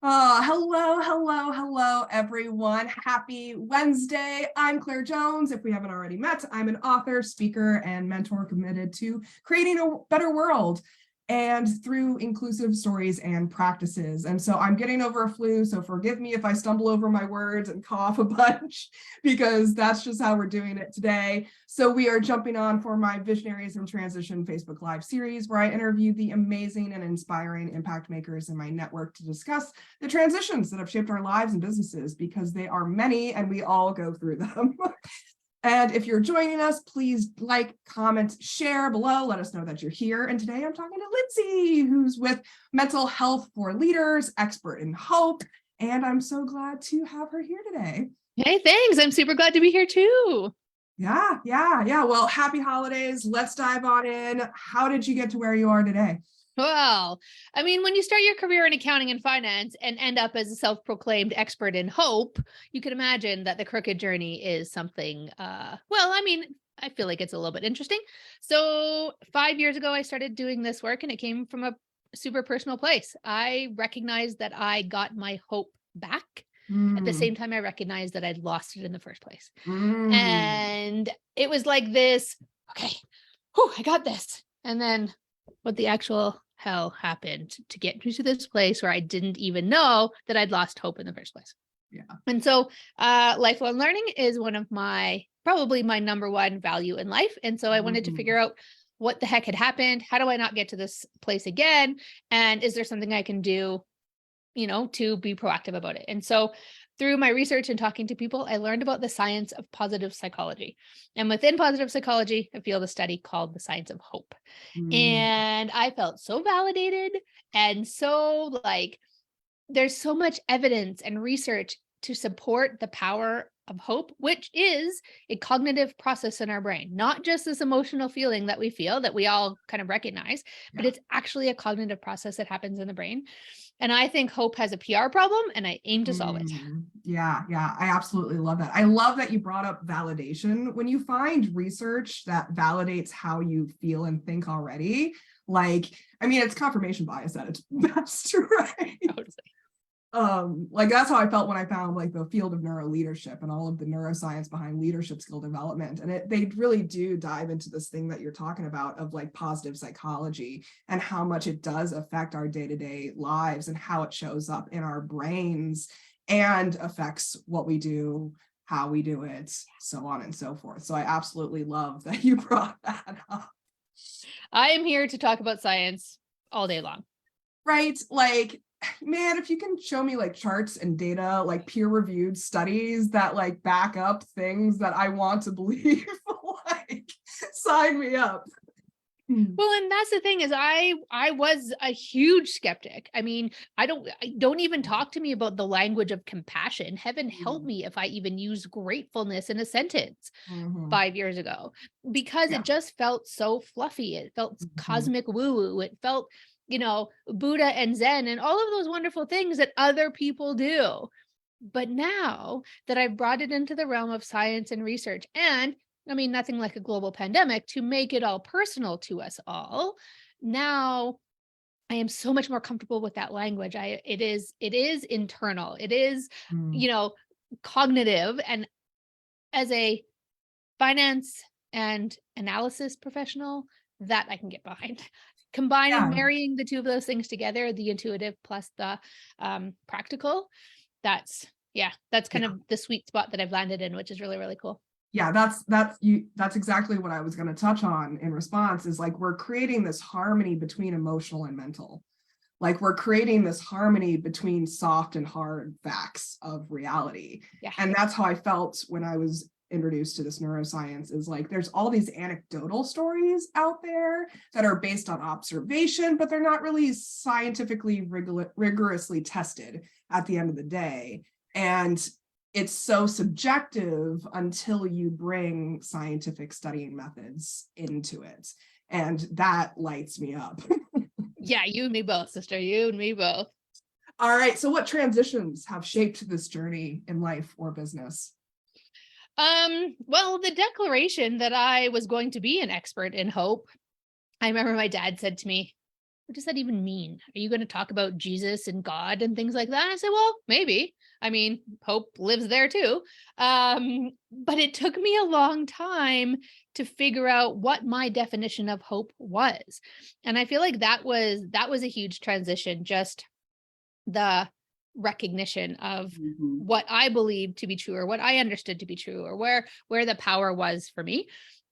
Hello, everyone. Happy Wednesday. I'm Claire Jones. If we haven't already met, I'm an author, speaker, and mentor committed to creating a better world and through inclusive stories and practices. And so I'm getting over a flu, so forgive me if I stumble over my words and cough a bunch, because that's just how we're doing it today. So we are jumping on for my Visionaries in Transition Facebook Live series, where I interview the amazing and inspiring impact makers in my network to discuss the transitions that have shaped our lives and businesses, because they are many and we all go through them. And if you're joining us, please like, comment, share below. Let us know that you're here. And today I'm talking to Lindsay, who's with Mental Health for Leaders, expert in hope. And I'm so glad to have her here today. Hey, thanks. I'm super glad to be here too. Yeah. Well, happy holidays. Let's dive on in. How did you get to where you are today? Well, I mean, when you start your career in accounting and finance and end up as a self-proclaimed expert in hope, you can imagine that the crooked journey is something, I feel like it's a little bit interesting. So 5 years ago, I started doing this work and it came from a super personal place. I recognized that I got my hope back. At the same time, I recognized that I'd lost it in the first place. And it was like this, okay, I got this. And then what the actual hell happened to get me to this place where I didn't even know that I'd lost hope in the first place. Yeah. And so lifelong learning is one of probably my number one value in life. And so I wanted to figure out what the heck had happened. How do I not get to this place again? And is there something I can do, to be proactive about it? And so through my research and talking to people, I learned about the science of positive psychology. And within positive psychology, a field of study called the science of hope. And I felt so validated and so like there's so much evidence and research to support the power of hope, which is a cognitive process in our brain, not just this emotional feeling that we feel that we all kind of recognize, but it's actually a cognitive process that happens in the brain. And I think hope has a PR problem and I aim to solve it. Yeah. I absolutely love that. I love that you brought up validation. When you find research that validates how you feel and think already, it's confirmation bias at its best, right? Totally. That's how I felt when I found the field of neuro leadership and all of the neuroscience behind leadership skill development. And they really do dive into this thing that you're talking about of positive psychology and how much it does affect our day-to-day lives and how it shows up in our brains and affects what we do, how we do it, so on and so forth. So I absolutely love that you brought that up. I am here to talk about science all day long. Right? Man, if you can show me charts and data, peer-reviewed studies that back up things that I want to believe, sign me up. Well, and that's the thing is I was a huge skeptic. I mean, don't even talk to me about the language of compassion. Heaven help me if I even use gratefulness in a sentence 5 years ago, because it just felt so fluffy. It felt cosmic woo-woo. It felt Buddha and Zen and all of those wonderful things that other people do. But now that I've brought it into the realm of science and research, and nothing like a global pandemic to make it all personal to us all, now I am so much more comfortable with that language. It is internal. It is, cognitive. And as a finance and analysis professional, that I can get behind. Combining, marrying the two of those things together, the intuitive plus the practical, that's kind of the sweet spot that I've landed in, which is really, really cool. Yeah, that's exactly what I was going to touch on in response is we're creating this harmony between emotional and mental. We're creating this harmony between soft and hard facts of reality. Yeah. And that's how I felt when I was introduced to this neuroscience is there's all these anecdotal stories out there that are based on observation, but they're not really scientifically rigorously tested at the end of the day. And it's so subjective until you bring scientific studying methods into it. And that lights me up. Yeah, you and me both, sister. You and me both. All right. So what transitions have shaped this journey in life or business? Well, the declaration that I was going to be an expert in hope, I remember my dad said to me, what does that even mean? Are you going to talk about Jesus and God and things like that? I said, well, maybe. I mean, hope lives there too. But it took me a long time to figure out what my definition of hope was. And I feel like that was a huge transition, just the recognition of what I believed to be true, or what I understood to be true, or where the power was for me.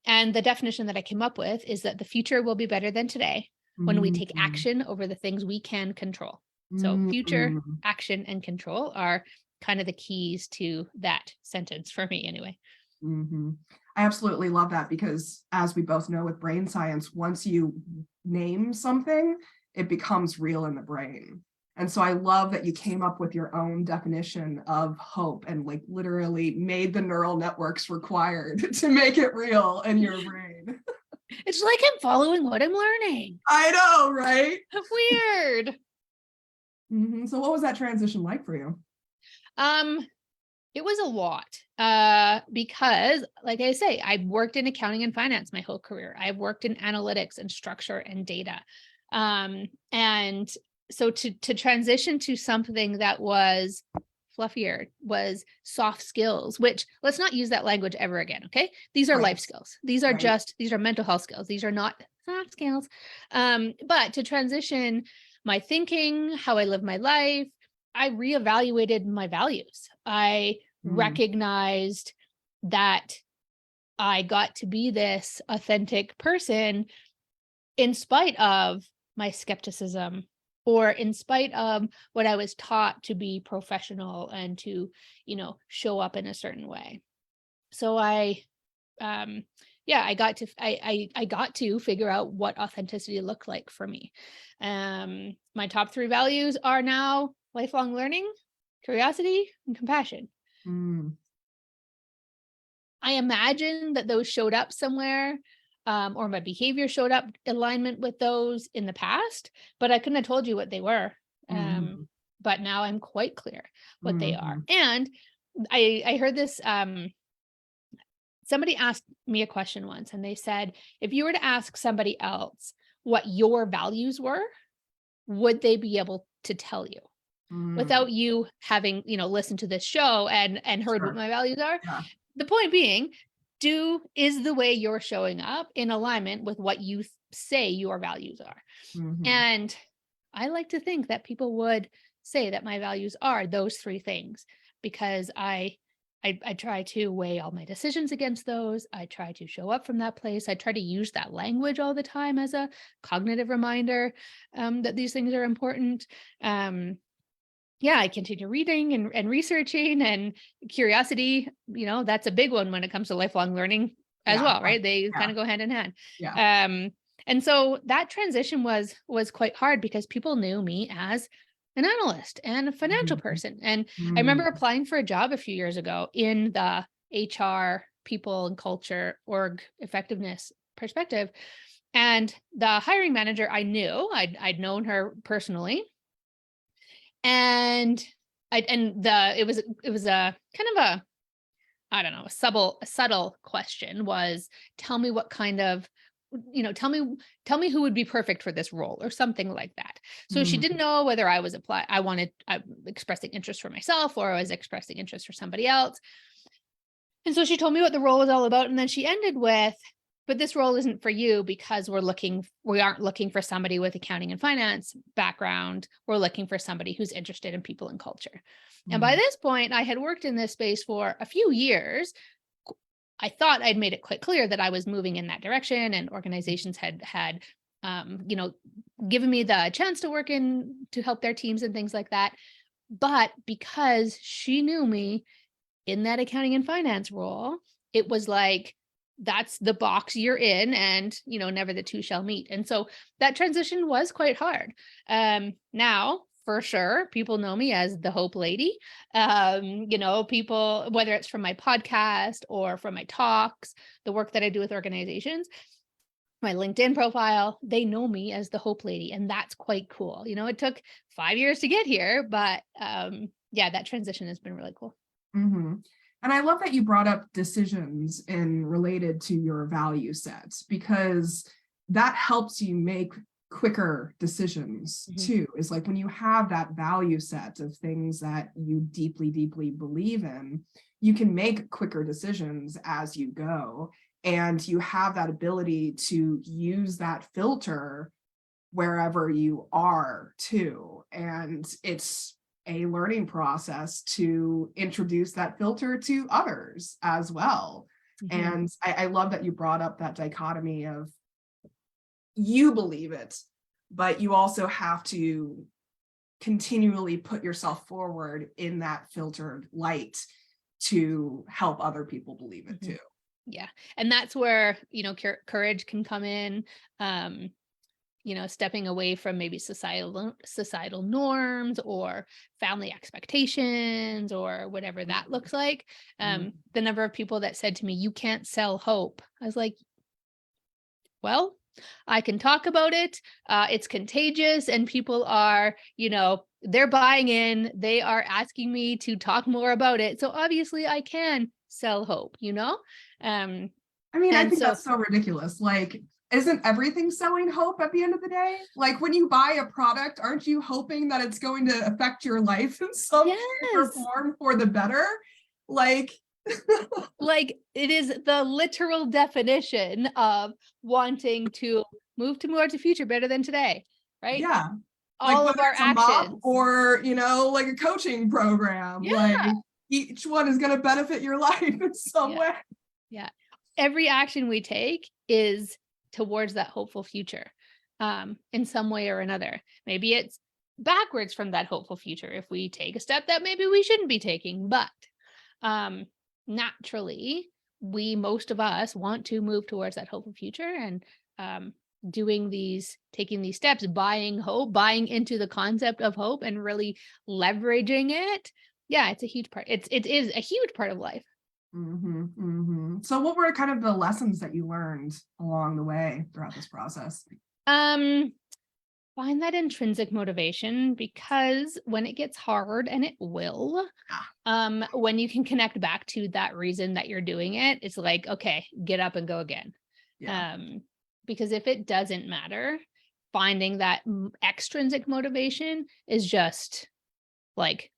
And the definition that I came up with is that the future will be better than today when we take action over the things we can control. So future, action, and control are kind of the keys to that sentence for me anyway. I absolutely love that, because as we both know with brain science, once you name something, it becomes real in the brain. And so I love that you came up with your own definition of hope and like literally made the neural networks required to make it real in your brain. It's like I'm following what I'm learning. I know, right? Weird. So what was that transition like for you? It was a lot, because like I say, I've worked in accounting and finance my whole career. I've worked in analytics and structure and data. And so to transition to something that was fluffier, was soft skills, which let's not use that language ever again. Okay. These are life skills. These are these are mental health skills. These are not soft skills. But to transition my thinking, how I live my life, I reevaluated my values. I recognized that I got to be this authentic person in spite of my skepticism, or in spite of what I was taught to be professional and to, show up in a certain way. So I got to figure out what authenticity looked like for me. My top 3 values are now lifelong learning, curiosity, and compassion. I imagine that those showed up somewhere, or my behavior showed up alignment with those in the past, but I couldn't have told you what they were. But now I'm quite clear what they are. And I heard this, somebody asked me a question once, and they said, if you were to ask somebody else what your values were, would they be able to tell you without you having, listened to this show and heard what my values are? Yeah. The point being, is the way you're showing up in alignment with what you say your values are? And I like to think that people would say that my values are those 3 things, because I try to weigh all my decisions against those. I try to show up from that place. I try to use that language all the time as a cognitive reminder that these things are important. I continue reading and researching, and curiosity, that's a big one when it comes to lifelong learning as well, right? They kind of go hand in hand. And so that transition was quite hard, because people knew me as an analyst and a financial person. And I remember applying for a job a few years ago in the HR, people and culture, org effectiveness perspective. And the hiring manager, I knew, I'd known her personally. And it was a kind of a, I don't know, a subtle question was, tell me what kind of, tell me who would be perfect for this role, or something like that. So she didn't know whether I was I'm expressing interest for myself, or I was expressing interest for somebody else. And so she told me what the role was all about. And then she ended with, but this role isn't for you, because we aren't looking for somebody with accounting and finance background. We're looking for somebody who's interested in people and culture. And by this point, I had worked in this space for a few years. I thought I'd made it quite clear that I was moving in that direction, and organizations had given me the chance to work to help their teams and things like that. But because she knew me in that accounting and finance role, it was like, that's the box you're in, and never the two shall meet. And so that transition was quite hard. Now, for sure, people know me as the Hope Lady. People, whether it's from my podcast or from my talks, the work that I do with organizations, my LinkedIn profile, they know me as the Hope Lady, and that's quite cool. It took 5 years to get here, but that transition has been really cool. And I love that you brought up decisions related to your value sets, because that helps you make quicker decisions too, is like when you have that value set of things that you deeply, deeply believe in, you can make quicker decisions as you go. And you have that ability to use that filter wherever you are too. And it's a learning process to introduce that filter to others as well. And I love that you brought up that dichotomy of you believe it, but you also have to continually put yourself forward in that filtered light to help other people believe it too. Yeah. And that's where, courage can come in. Stepping away from maybe societal norms or family expectations or whatever that looks like. The number of people that said to me, "You can't sell hope." I was like, well, I can talk about it. It's contagious and people are, they're buying in. They are asking me to talk more about it. So obviously I can sell hope, I think that's so ridiculous. Like, isn't everything selling hope at the end of the day? Like when you buy a product, aren't you hoping that it's going to affect your life in some shape or form for the better? Like, like it is the literal definition of wanting to move towards a future better than today, right? Yeah. All like of our actions, or like a coaching program. Yeah. Like each one is going to benefit your life in some way. Yeah. Every action we take is towards that hopeful future, in some way or another. Maybe it's backwards from that hopeful future if we take a step that maybe we shouldn't be taking, but naturally most of us want to move towards that hopeful future, and taking these steps, buying into the concept of hope and really leveraging it. Yeah, it's a huge part. It is a huge part of life. So what were kind of the lessons that you learned along the way throughout this process? Find that intrinsic motivation, because when it gets hard, and it will, when you can connect back to that reason that you're doing it, it's like, okay, get up and go again. Because if it doesn't matter, finding that extrinsic motivation is just like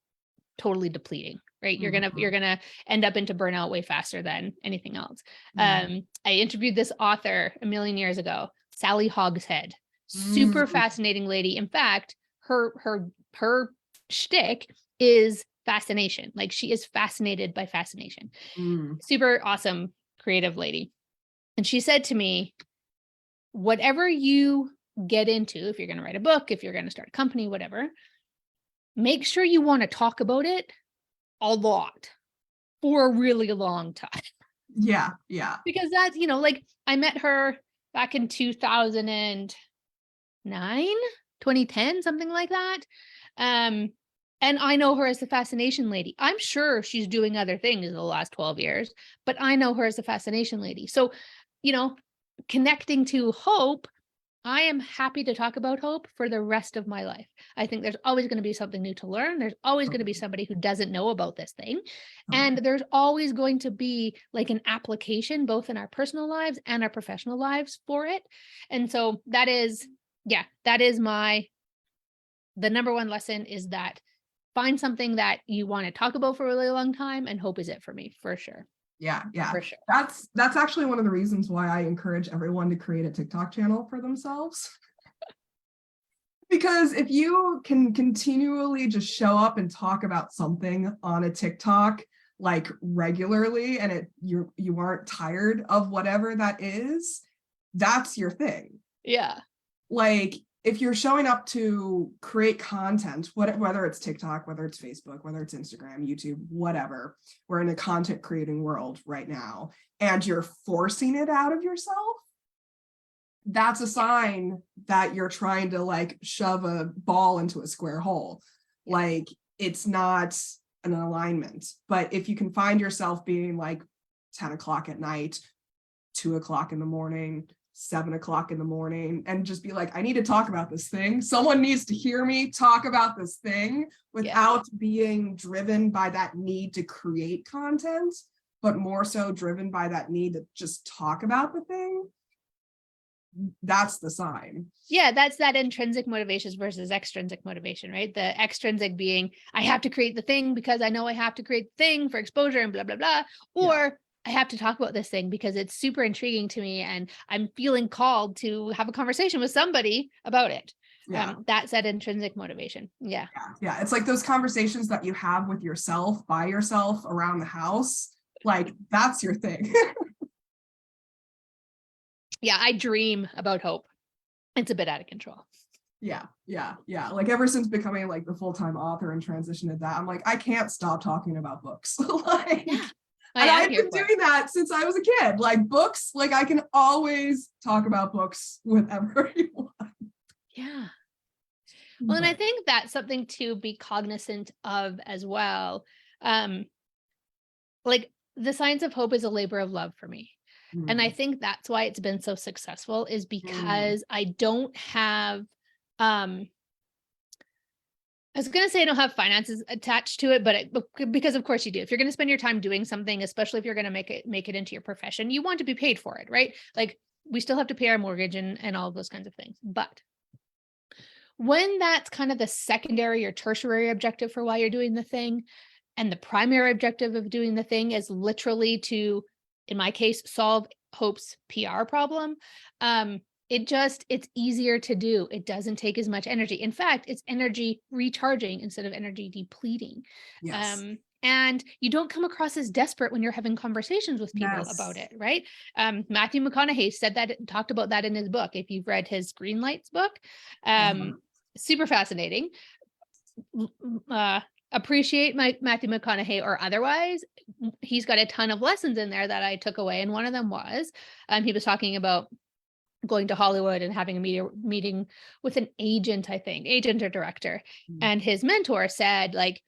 totally depleting, right? You're gonna end up into burnout way faster than anything else. I interviewed this author a million years ago, Sally Hogshead. Super fascinating lady. In fact, her shtick is fascination. Like, she is fascinated by fascination. Super awesome, creative lady. And she said to me, whatever you get into, if you're going to write a book, if you're going to start a company, whatever, make sure you want to talk about it a lot for a really long time. Yeah. Because that's, like, I met her back in 2010, something like that. And I know her as the fascination lady. I'm sure she's doing other things in the last 12 years, but I know her as the fascination lady. So, connecting to hope, I am happy to talk about hope for the rest of my life. I think there's always going to be something new to learn. There's always going to be somebody who doesn't know about this thing. And there's always going to be like an application, both in our personal lives and our professional lives for it. And so that is the number one lesson, is that find something that you want to talk about for a really long time, and hope is it for me, for sure. Yeah. For sure. That's actually one of the reasons why I encourage everyone to create a TikTok channel for themselves. Because if you can continually just show up and talk about something on a TikTok like regularly, and you aren't tired of whatever that is, that's your thing. Yeah. Like, if you're showing up to create content, whether it's TikTok, whether it's Facebook, whether it's Instagram, YouTube, whatever, we're in a content creating world right now, and you're forcing it out of yourself, that's a sign that you're trying to like shove a ball into a square hole. Like, it's not an alignment. But if you can find yourself being like 10 o'clock at night, 2 o'clock in the morning, 7 o'clock in the morning, and just be like, I need to talk about this thing. Someone needs to hear me talk about this thing, without being driven by that need to create content, but more so driven by that need to just talk about the thing. that's the sign. Yeah, that's that intrinsic motivation versus extrinsic motivation, right? The extrinsic being, I have to create the thing because I know I have to create the thing for exposure and blah, blah, blah. Or I have to talk about this thing because it's super intriguing to me and I'm feeling called to have a conversation with somebody about it. That's that intrinsic motivation. Yeah. Yeah. It's like those conversations that you have with yourself, by yourself, around the house. Like, that's your thing. Yeah, I dream about hope. It's a bit out of control. Yeah. Like, ever since becoming like the full-time author and transitioned to that, I'm like, I can't stop talking about books. Like, Yeah. and I've been doing that since I was a kid. Like, books, like, I can always talk about books with everyone. Yeah. Well, and I think that's something to be cognizant of as well. Like, the science of hope is a labor of love for me. And I think that's why it's been so successful, is because I don't have, I was going to say I don't have finances attached to it, but because of course you do. If you're going to spend your time doing something, especially if you're going to make it into your profession, you want to be paid for it, right? Like, we still have to pay our mortgage and all of those kinds of things. But when that's kind of the secondary or tertiary objective for why you're doing the thing, and the primary objective of doing the thing is literally to, in my case, solve Hope's PR problem, it's easier to do. It doesn't take as much energy. In fact, it's energy recharging instead of energy depleting. Yes. And you don't come across as desperate when you're having conversations with people about it, right? Matthew McConaughey talked about that in his book. If you've read his Green Lights book, super fascinating. Appreciate Matthew McConaughey or otherwise. He's got a ton of lessons in there that I took away. And one of them was, he was talking about going to Hollywood and having a meeting with an agent, I think, agent or director. And his mentor said, like,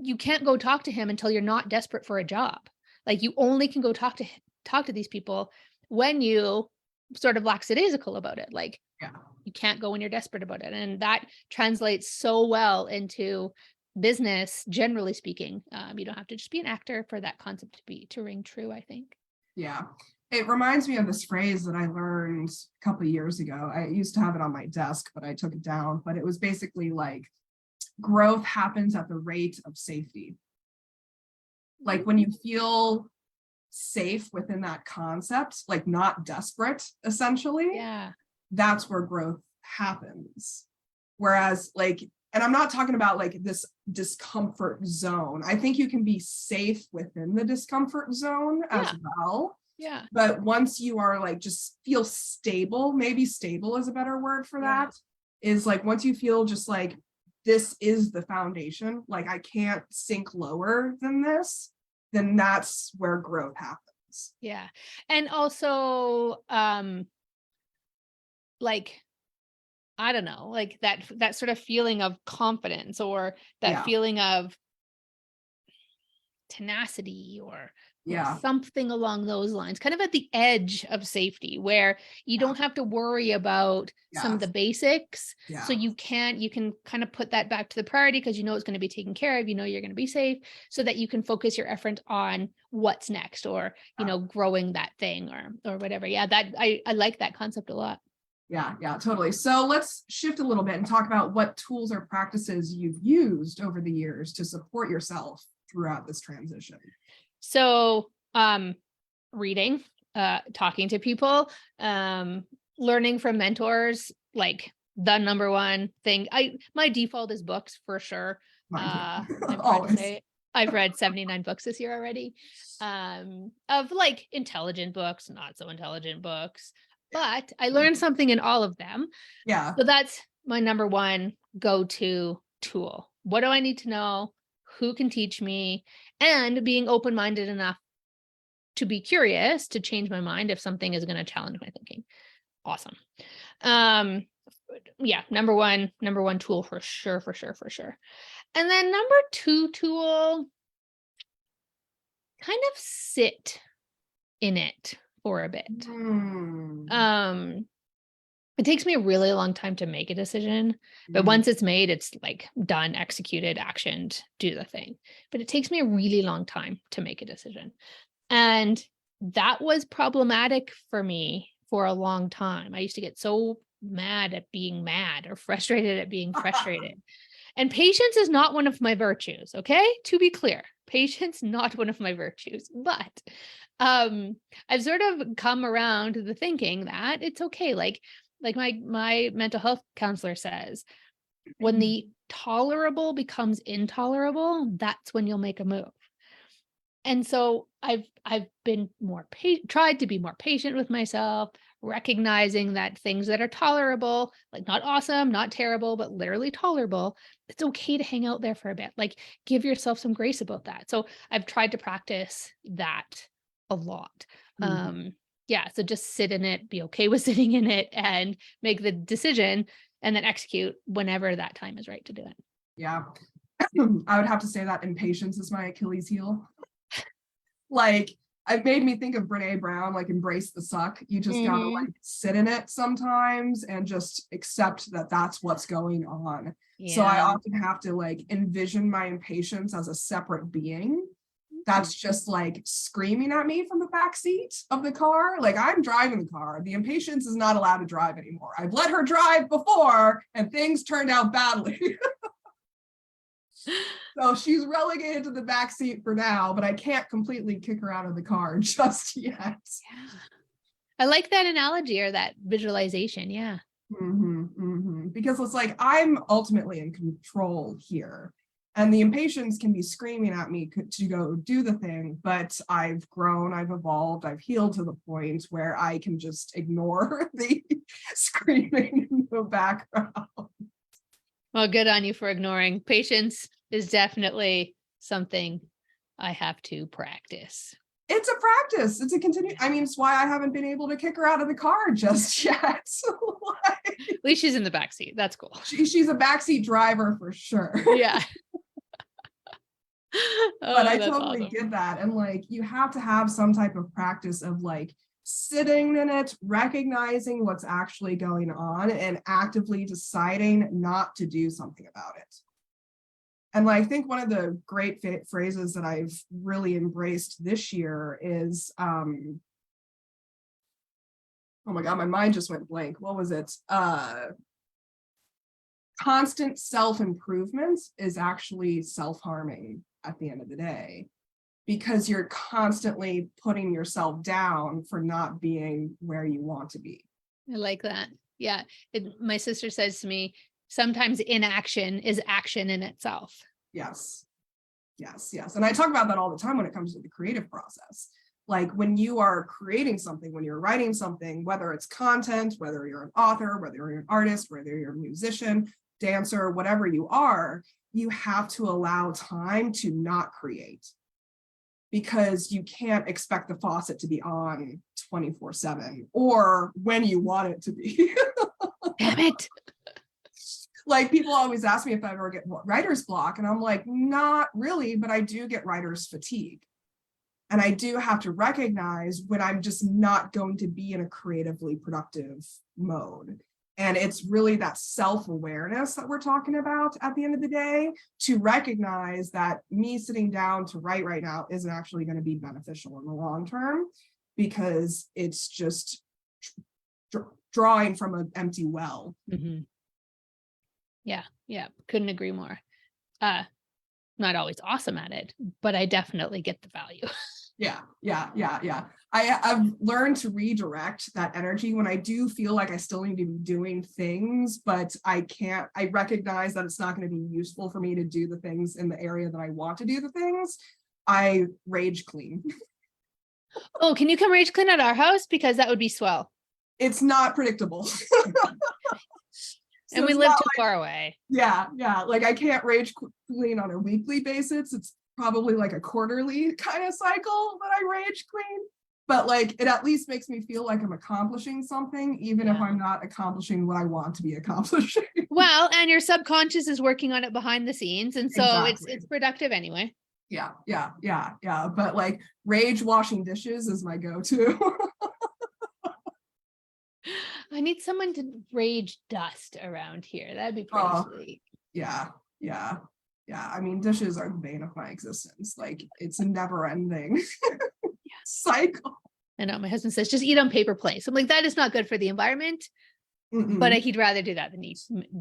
you can't go talk to him until you're not desperate for a job. Like, you only can go talk to these people when you sort of lackadaisical about it. Like, you can't go when you're desperate about it. And that translates so well into business, generally speaking. You don't have to just be an actor for that concept to ring true, I think. Yeah. It reminds me of this phrase that I learned a couple of years ago. I used to have it on my desk, but I took it down. But it was basically like, growth happens at the rate of safety. Like, when you feel safe within that concept, like not desperate, essentially, that's where growth happens. Whereas, like, and I'm not talking about like this discomfort zone. I think you can be safe within the discomfort zone as well. Yeah. But once you are like, just feel stable, maybe stable is a better word for that, is like, once you feel just like, this is the foundation, like, I can't sink lower than this, then that's where growth happens. Yeah. And also, like, I don't know, like that sort of feeling of confidence, or that feeling of tenacity, or something along those lines, kind of at the edge of safety, where you don't have to worry about some of the basics. So you can kind of put that back to the priority, because you know it's going to be taken care of, you know you're going to be safe, so that you can focus your effort on what's next, or growing that thing, or whatever. That I like that concept a lot. Yeah, totally. So let's shift a little bit and talk about what tools or practices you've used over the years to support yourself throughout this transition. So, reading, talking to people, learning from mentors, like the number one thing. My default is books for sure. I'm proud to say I've read 79 books this year already, of like intelligent books, not so intelligent books, but I learned something in all of them. Yeah. So that's my number one go-to tool. What do I need to know? Who can teach me? And being open-minded enough to be curious, to change my mind if something is going to challenge my thinking. Awesome. Number one tool for sure. And then number two tool, kind of sit in it for a bit. It takes me a really long time to make a decision, but once it's made, it's like done, executed, actioned, do the thing. But it takes me a really long time to make a decision. And that was problematic for me for a long time. I used to get so mad at being mad or frustrated at being frustrated. And patience is not one of my virtues, okay? To be clear, patience not one of my virtues. But I've sort of come around to the thinking that it's okay. Like my mental health counselor says, when the tolerable becomes intolerable, that's when you'll make a move. And so I've been more tried to be more patient with myself, recognizing that things that are tolerable, like not awesome, not terrible, but literally tolerable, it's okay to hang out there for a bit. Like give yourself some grace about that. So I've tried to practice that a lot. Yeah, so just sit in it, be okay with sitting in it, and make the decision and then execute whenever that time is right to do it. Yeah. I would have to say that impatience is my Achilles heel. Like, it made me think of Brene Brown, like embrace the suck. You just gotta like sit in it sometimes and just accept that that's what's going on. Yeah. So I often have to like envision my impatience as a separate being that's just like screaming at me from the back seat of the car. Like I'm driving the car. The impatience is not allowed to drive anymore. I've let her drive before and things turned out badly. So she's relegated to the back seat for now, but I can't completely kick her out of the car just yet. Yeah. I like that analogy or that visualization. Yeah. Because it's like I'm ultimately in control here. And the impatience can be screaming at me to go do the thing, but I've grown, I've evolved, I've healed to the point where I can just ignore the screaming in the background. Well, good on you for ignoring. Patience is definitely something I have to practice. It's a practice. It's a continue. I mean, it's why I haven't been able to kick her out of the car just yet. At least she's in the backseat. That's cool. She's a backseat driver for sure. Yeah. But I totally get that. And like, you have to have some type of practice of like sitting in it, recognizing what's actually going on and actively deciding not to do something about it. And I think one of the great phrases that I've really embraced this year is, oh my God, my mind just went blank. What was it? Constant self-improvement is actually self-harming at the end of the day, because you're constantly putting yourself down for not being where you want to be. I like that. Yeah. My sister says to me, sometimes inaction is action in itself. Yes. And I talk about that all the time when it comes to the creative process. Like when you are creating something, when you're writing something, whether it's content, whether you're an author, whether you're an artist, whether you're a musician, dancer, whatever you are, you have to allow time to not create, because you can't expect the faucet to be on 24/7 or when you want it to be. Damn it. Like people always ask me if I ever get writer's block, and I'm like, not really, but I do get writer's fatigue. And I do have to recognize when I'm just not going to be in a creatively productive mode. And it's really that self-awareness that we're talking about at the end of the day, to recognize that me sitting down to write right now isn't actually going to be beneficial in the long term, because it's just drawing from an empty well. Yeah. Couldn't agree more. Not always awesome at it, but I definitely get the value. Yeah. I've learned to redirect that energy when I do feel like I still need to be doing things, but I recognize that it's not going to be useful for me to do the things in the area that I want to do the things. I rage clean. Oh, can you come rage clean at our house? Because that would be swell. It's not predictable. And we live too far away. Yeah. Like I can't rage clean on a weekly basis. It's probably like a quarterly kind of cycle that I rage clean. But like it at least makes me feel like I'm accomplishing something, even if I'm not accomplishing what I want to be accomplishing. Well, and your subconscious is working on it behind the scenes. And so it's productive anyway. Yeah. But like rage washing dishes is my go-to. I need someone to rage dust around here. That'd be pretty sweet. Yeah. I mean, dishes are the bane of my existence. Like it's a never ending cycle. I know my husband says, just eat on paper plates. I'm like, that is not good for the environment, but he'd rather do that than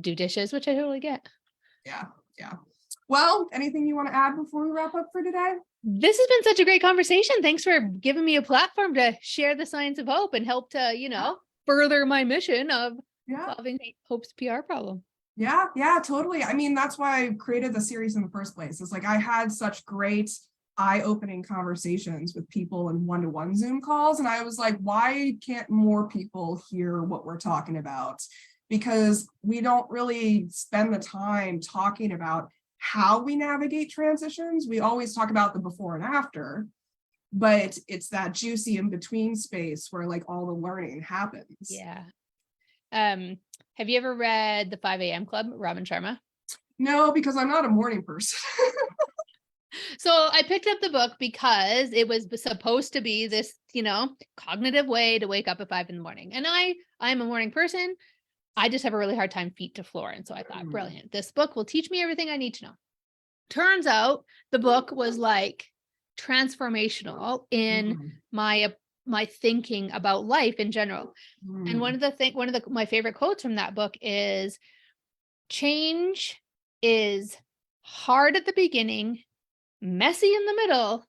do dishes, which I totally get. Yeah. Well, anything you want to add before we wrap up for today? This has been such a great conversation. Thanks for giving me a platform to share the science of hope and help to, further my mission of solving hope's PR problem. Yeah, totally. I mean, that's why I created the series in the first place. It's like I had such great eye-opening conversations with people in one-to-one Zoom calls. And I was like, why can't more people hear what we're talking about? Because we don't really spend the time talking about how we navigate transitions. We always talk about the before and after, but it's that juicy in between space where like all the learning happens. Yeah. Have you ever read The 5 a.m. Club, Robin Sharma? No, because I'm not a morning person. So I picked up the book because it was supposed to be this, cognitive way to wake up at 5 a.m. And I'm a morning person. I just have a really hard time feet to floor. And so I thought, brilliant, this book will teach me everything I need to know. Turns out the book was like transformational in my thinking about life in general. And one of my favorite quotes from that book is, change is hard at the beginning, messy in the middle,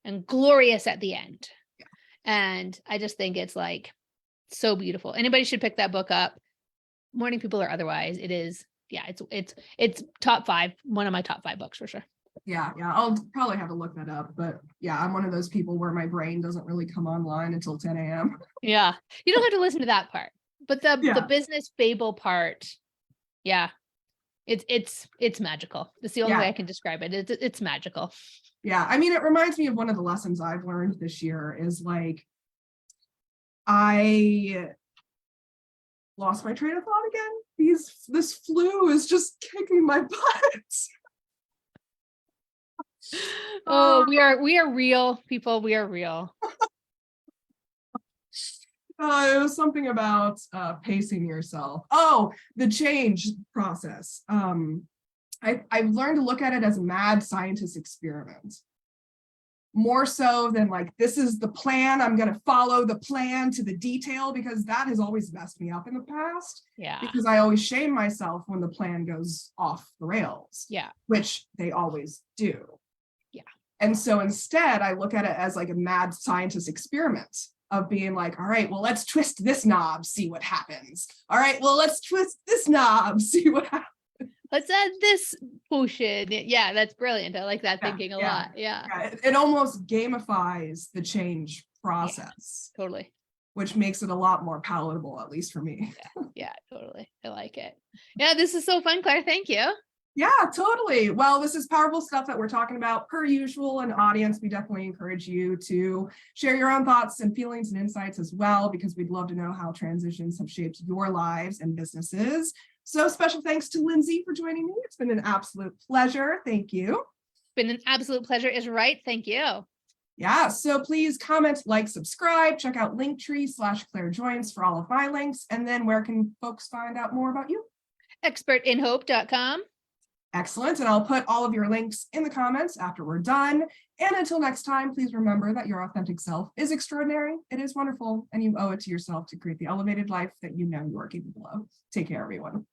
and glorious at the end. And I just think it's like so beautiful. Anybody should pick that book up, morning people or otherwise. It is, it's top 5, one of my top 5 books for sure. Yeah, I'll probably have to look that up, but yeah, I'm one of those people where my brain doesn't really come online until 10 a.m. Yeah, you don't have to listen to that part, but the business fable part, it's magical. That's the only way I can describe it. It's magical. Yeah, I mean, it reminds me of one of the lessons I've learned this year is like, I lost my train of thought again. This flu is just kicking my butt. Oh, we are real people. We are real. It was something about pacing yourself. Oh, the change process. I've learned to look at it as a mad scientist experiment. More so than like, this is the plan, I'm going to follow the plan to the detail, because that has always messed me up in the past. Yeah. Because I always shame myself when the plan goes off the rails. Yeah. Which they always do. Yeah. And so instead, I look at it as like a mad scientist experiment of being like, all right, well, let's twist this knob, see what happens. All right, well, let's twist this knob, see what happens. Let's add this potion. Yeah, that's brilliant. I like that thinking a lot. Yeah. It almost gamifies the change process. Yeah, totally. Which makes it a lot more palatable, at least for me. Yeah, totally. I like it. Yeah, this is so fun, Claire. Thank you. Yeah, totally. Well, this is powerful stuff that we're talking about. Per usual, and audience, we definitely encourage you to share your own thoughts and feelings and insights as well, because we'd love to know how transitions have shaped your lives and businesses. So special thanks to Lindsay for joining me. It's been an absolute pleasure. Thank you. Been an absolute pleasure is right. Thank you. Yeah, so please comment, like, subscribe, check out linktree/ClaireJoynes for all of my links. And then where can folks find out more about you? Expertinhope.com. Excellent. And I'll put all of your links in the comments after we're done. And until next time, please remember that your authentic self is extraordinary. It is wonderful. And you owe it to yourself to create the elevated life that you know you are capable of. Take care, everyone.